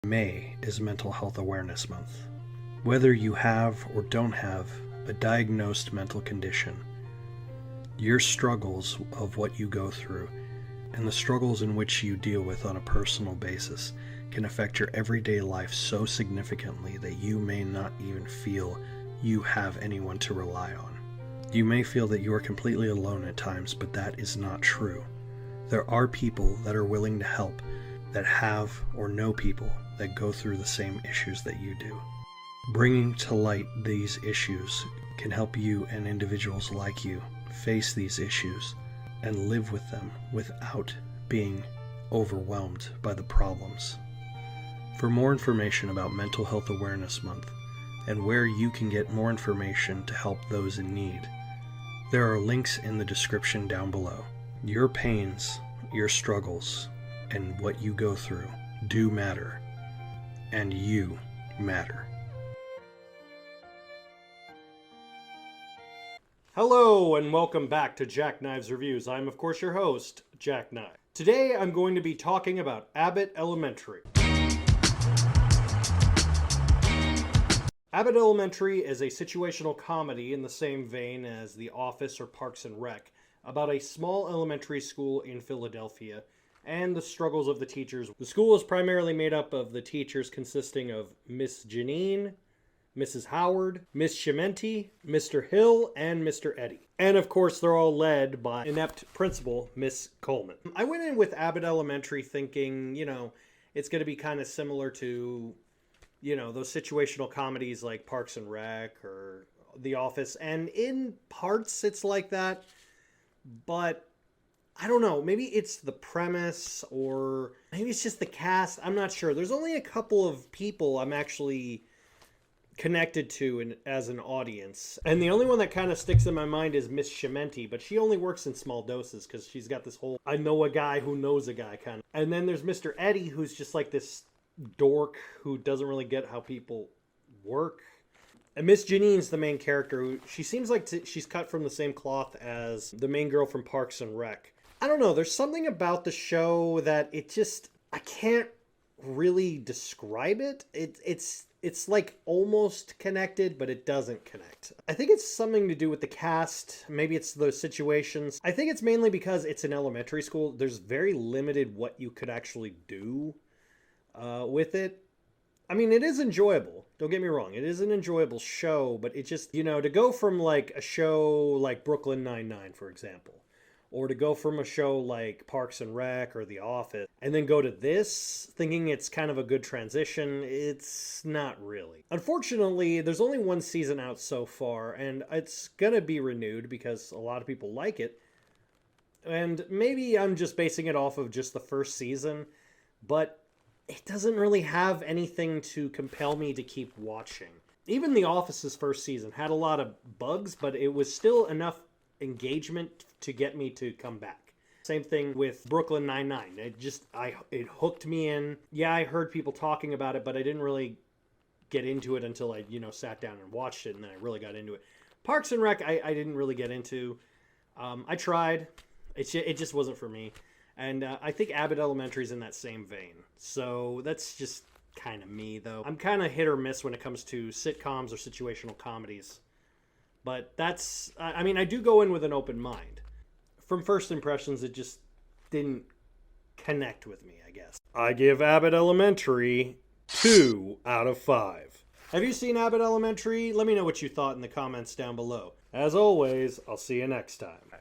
May is Mental Health Awareness Month. Whether you have or don't have a diagnosed mental condition, your struggles of what you go through and the struggles in which you deal with on a personal basis can affect your everyday life so significantly that you may not even feel you have anyone to rely on. You may feel that you are completely alone at times, but that is not true. There are people that are willing to help, that have or know people that go through the same issues that you do. Bringing to light these issues can help you and individuals like you face these issues and live with them without being overwhelmed by the problems. For more information about Mental Health Awareness Month and where you can get more information to help those in need, there are links in the description down below. Your pains, your struggles, and what you go through do matter, and you matter. Hello and welcome back to Jack Knives Reviews. I'm of course your host, Jack Knives. Today I'm going to be talking about Abbott Elementary. Abbott Elementary is a situational comedy in the same vein as The Office or Parks and Rec about a small elementary school in Philadelphia and the struggles of the teachers. The school is primarily made up of the teachers consisting of Miss Janine, Mrs. Howard, Miss Chimenti, Mr. Hill, and Mr. Eddy. And of course, they're all led by inept principal, Miss Coleman. I went in with Abbott Elementary thinking, it's going to be kind of similar to, those situational comedies like Parks and Rec or The Office. And in parts, it's like that. But I don't know, maybe it's the premise or maybe it's just the cast. I'm not sure. There's only a couple of people I'm actually connected to as an audience. And the only one that kind of sticks in my mind is Miss Chimenti, but she only works in small doses because she's got this whole I know a guy who knows a guy kind of. And then there's Mr. Eddy, who's just like this dork who doesn't really get how people work. And Miss Janine's the main character. Who she seems like she's cut from the same cloth as the main girl from Parks and Rec. I don't know. There's something about the show that I can't really describe it. It's like almost connected, but it doesn't connect. I think it's something to do with the cast. Maybe it's those situations. I think it's mainly because it's an elementary school. There's very limited what you could actually do with it. I mean, it is enjoyable. Don't get me wrong. It is an enjoyable show, but it just, to go from like a show like Brooklyn Nine-Nine, for example, or to go from a show like Parks and Rec or The Office, and then go to this thinking it's kind of a good transition, it's not really. Unfortunately, there's only one season out so far, and it's gonna be renewed because a lot of people like it. And maybe I'm just basing it off of just the first season, but it doesn't really have anything to compel me to keep watching. Even The Office's first season had a lot of bugs, but it was still enough engagement to get me to come back. Same thing with Brooklyn Nine-Nine. It hooked me in. Yeah, I heard people talking about it, but I didn't really get into it until I, sat down and watched it, and then I really got into it. Parks and Rec, I didn't really get into. I tried. It just wasn't for me. And I think Abbott Elementary's in that same vein. So that's just kind of me, though. I'm kind of hit or miss when it comes to sitcoms or situational comedies. But I do go in with an open mind. From first impressions, it just didn't connect with me, I guess. I give Abbott Elementary 2 out of 5. Have you seen Abbott Elementary? Let me know what you thought in the comments down below. As always, I'll see you next time.